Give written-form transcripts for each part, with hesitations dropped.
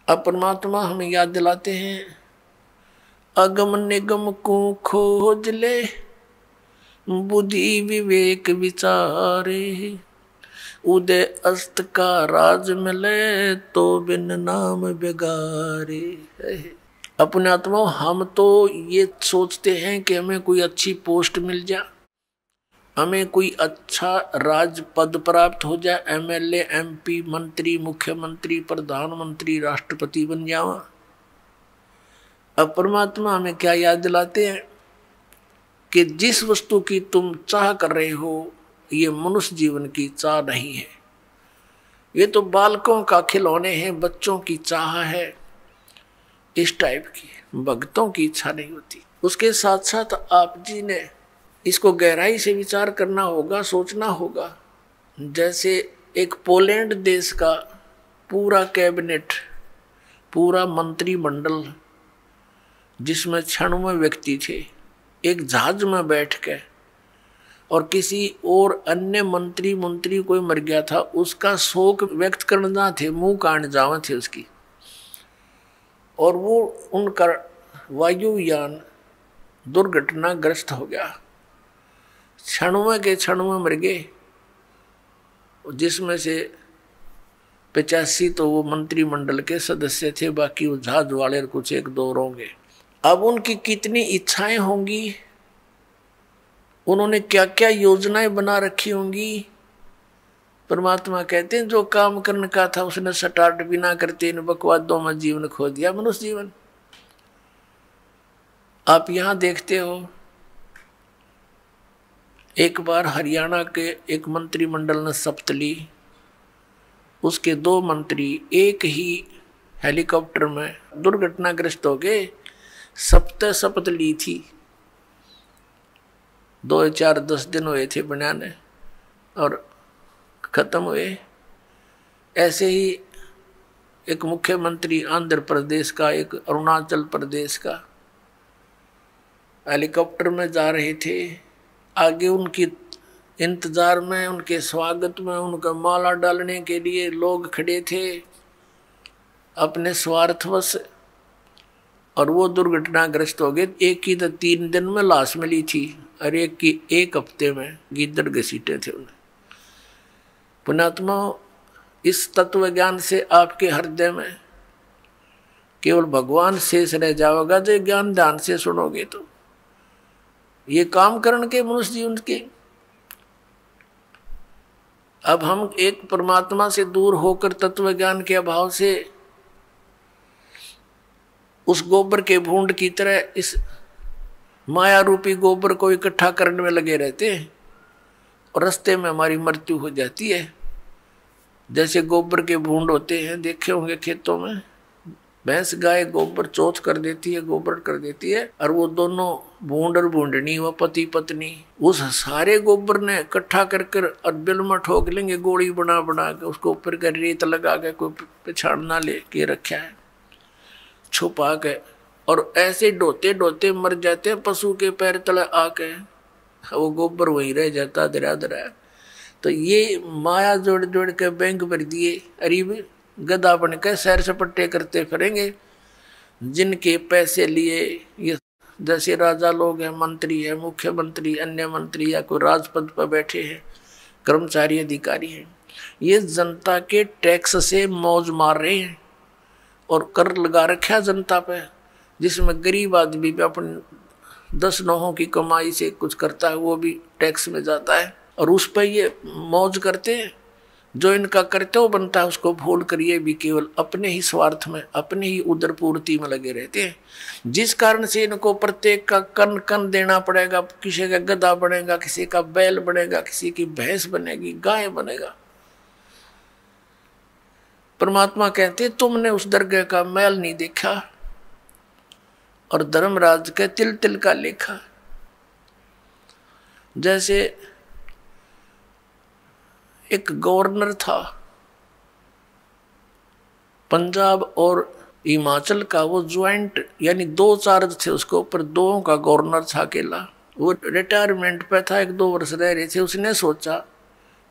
अब परमात्मा हमें याद दिलाते हैं, अगम निगम को खोज ले, बुद्धि विवेक विचारे, उदय अस्त का राज मिले, तो बिन नाम बिगारे। अपने आत्मा हम तो ये सोचते हैं कि हमें कोई अच्छी पोस्ट मिल जाए, हमें कोई अच्छा राज पद प्राप्त हो जाए, एमएलए, एमपी, मंत्री, मुख्यमंत्री, प्रधानमंत्री, राष्ट्रपति बन जावा। अब परमात्मा हमें क्या याद दिलाते हैं कि जिस वस्तु की तुम चाह कर रहे हो, ये मनुष्य जीवन की चाह नहीं है, ये तो बालकों का खिलौने हैं, बच्चों की चाह है, इस टाइप की, भक्तों की इच्छा नहीं होती। उसके साथ साथ आप जी ने इसको गहराई से विचार करना होगा, सोचना होगा। जैसे एक पोलैंड देश का पूरा कैबिनेट, पूरा मंत्रिमंडल, जिसमें 96 व्यक्ति थे, एक जहाज में बैठ के, और किसी और अन्य मंत्री कोई मर गया था, उसका शोक व्यक्त करना थे, मुंह काट जावा थे उसकी, और वो उनका वायुयान दुर्घटनाग्रस्त हो गया। 96 के 96 मर गए, जिसमें से 85 तो वो मंत्रिमंडल के सदस्य थे, बाकी वो जहाज वाले कुछ एक दो होंगे। अब उनकी कितनी इच्छाएं होंगी, उन्होंने क्या क्या योजनाएं बना रखी होंगी। परमात्मा कहते हैं जो काम करने का था उसने स्टार्ट भी ना करते इन बकवादों में जीवन खो दिया, मनुष्य जीवन। आप यहां देखते हो, एक बार हरियाणा के एक मंत्रिमंडल ने शपथ ली, उसके 2 मंत्री एक ही हेलीकॉप्टर में दुर्घटनाग्रस्त हो गए। शपथ ली थी, 2-4-10 दिन हुए थे बनाने और खत्म हुए। ऐसे ही एक मुख्यमंत्री आंध्र प्रदेश का, एक अरुणाचल प्रदेश का, हेलीकॉप्टर में जा रहे थे। आगे उनकी इंतजार में, उनके स्वागत में, उनका माला डालने के लिए लोग खड़े थे अपने स्वार्थवश, और वो दुर्घटनाग्रस्त हो गए। एक की तो 3 दिन में लाश मिली थी, और एक की 1 हफ्ते में गीदड़ घसीटे थे उन्हें। पुण्यात्मा, इस तत्व ज्ञान से आपके हृदय में केवल भगवान शेष रह जाओगा, जो ज्ञान ध्यान से सुनोगे तो। ये काम करने के मनुष्य जीवन के, अब हम एक परमात्मा से दूर होकर तत्व ज्ञान के अभाव से उस गोबर के भूंड की तरह इस माया रूपी गोबर को इकट्ठा करने में लगे रहते हैं, और रास्ते में हमारी मृत्यु हो जाती है। जैसे गोबर के भूंड होते हैं, देखे होंगे खेतों में, भैंस गाय गोबर चौथ कर देती है, गोबर कर देती है, और वो दोनों भूंड और भूंडनी, वो पति पत्नी, उस सारे गोबर ने इकट्ठा कर और बिल में ठोक लेंगे, गोली बना बना के उसको ऊपर का रेत लगा के, कोई पिछाड़ ना ले के रखा है छुपा के, और ऐसे ढोते ढोते मर जाते हैं पशु के पैर तले आके, वो गोबर वहीं रह जाता दरा दरा। तो ये माया जोड़ जोड़ के बैंक भर दिए, अरीब गधा बन के सैर सपट्टे करते फिरेंगे, जिनके पैसे लिए ये जैसे राजा लोग हैं, मंत्री है, मुख्यमंत्री, अन्य मंत्री, या कोई राजपद पर बैठे हैं, कर्मचारी अधिकारी हैं, ये जनता के टैक्स से मौज मार रहे हैं, और कर लगा रखा जनता पे, जिसमें गरीब आदमी भी अपने 10 नौहों की कमाई से कुछ करता है, वो भी टैक्स में जाता है, और उस पर ये मौज करते हैं। जो इनका कर्तव्य बनता है उसको भूल कर ये भी केवल अपने ही स्वार्थ में, अपने ही उदर पूर्ति में लगे रहते हैं, जिस कारण से इनको प्रत्येक का कन कन देना पड़ेगा। किसी का गधा बनेगा, किसी का बैल बनेगा, किसी की भैंस बनेगी, गाय बनेगा। परमात्मा कहते तुमने उस दरगाह का मैल नहीं देखा, और धर्मराज के तिल तिल का लेखा। जैसे एक गवर्नर था पंजाब और हिमाचल का, वो ज्वाइंट यानी 2 चार्ज थे उसके ऊपर, 2 का गवर्नर था अकेला। वो रिटायरमेंट पे था, 1-2 वर्ष रह रहे थे। उसने सोचा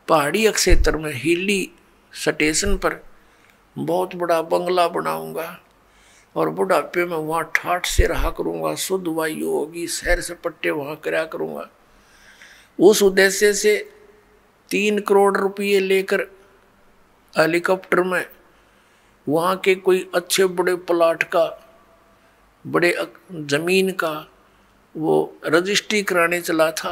पहाड़ी क्षेत्र में हिली स्टेशन पर बहुत बड़ा बंगला बनाऊंगा और बुढ़ापे में वहां ठाठ से रहा करूंगा, शुद्ध वायु होगी, सैर सपट्टे वहां कराया करूंगा। उस उद्देश्य से 3 करोड़ रुपये लेकर हेलीकॉप्टर में वहां के कोई अच्छे बड़े प्लाट का, बड़े जमीन का वो रजिस्ट्री कराने चला था।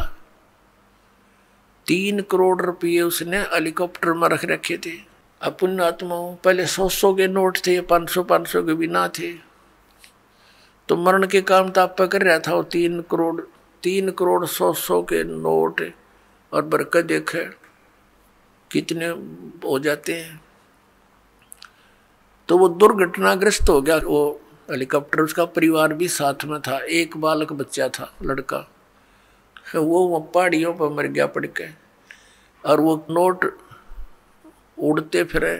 3 करोड़ रुपये उसने हेलीकॉप्टर में रख रखे थे। अब पुण्यात्माओं, पहले 100 के नोट थे, 500 के भी ना थे, तो मरण के काम तो आप कर रहा था। वो 3 करोड़ 100 के नोट और बरकत देखे कितने हो जाते हैं। तो वो दुर्घटनाग्रस्त हो गया वो हेलीकॉप्टर। उसका परिवार भी साथ में था, एक बालक बच्चा था, लड़का। वो पहाड़ियों पर मर गया पड़ के। और वो नोट उड़ते फिरे,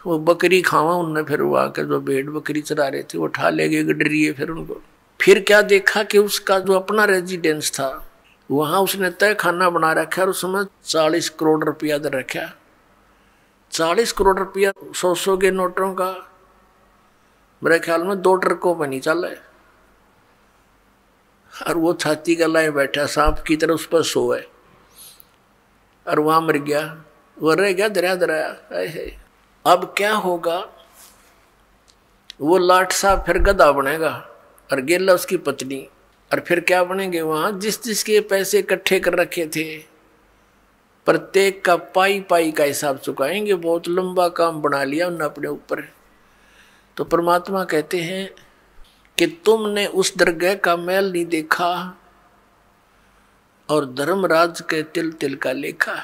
वो बकरी खावा उनने, फिर वो आकर जो भेड़ बकरी चरा रहे थे वो उठा ले गए गडरिए। फिर उनको फिर क्या देखा कि उसका जो अपना रेजिडेंस था वहां उसने तय खाना बना रखा और उसमें 40 करोड़ रुपया दे रखा। 40 करोड़ रुपया 100 के नोटों का मेरे ख्याल में 2 ट्रकों पर नहीं चला है। और वो छाती गलाए बैठा सांप की तरह उस पर सोए और वहां मर गया। वो रह गया दराया। अब क्या होगा? वो लाट साहब फिर गधा बनेगा और गेला उसकी पत्नी, और फिर क्या बनेंगे वहां? जिस जिसके पैसे इकट्ठे कर रखे थे प्रत्येक का पाई पाई का हिसाब चुकाएंगे। बहुत लंबा काम बना लिया उन्होंने अपने ऊपर। तो परमात्मा कहते हैं कि तुमने उस दरगाह का मैल नहीं देखा और धर्मराज के तिल तिल का लेखा।